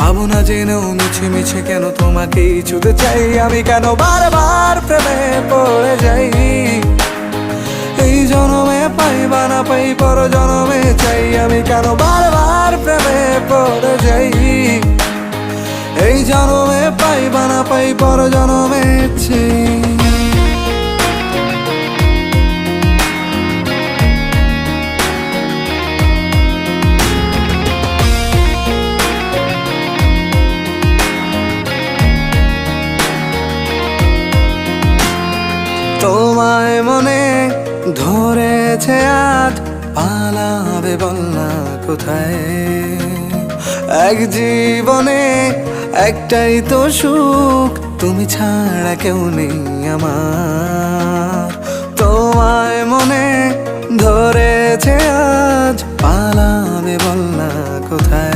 ভাবনা জেনেও মিছে মিছে কেন তোমাকেই ছুতে চাই আমি, কেন বারবার প্রেমে পড়ে যাই। এই জনমে পাই বা না পাই পর জনমে চাই আমি, কেন বারবার প্রেমে পড়ে যাই। এই জনমে পাই বা না পাই পর জনমে চাই। তোমায় মনে ধরেছে আজ, পালাবে বল না কোথায়। এক জীবনে একটাই তো সুখ, তুমি ছাড়া কেউ নেই আমার। তোমায় মনে ধরেছে আজ, পালাবে বল না কোথায়।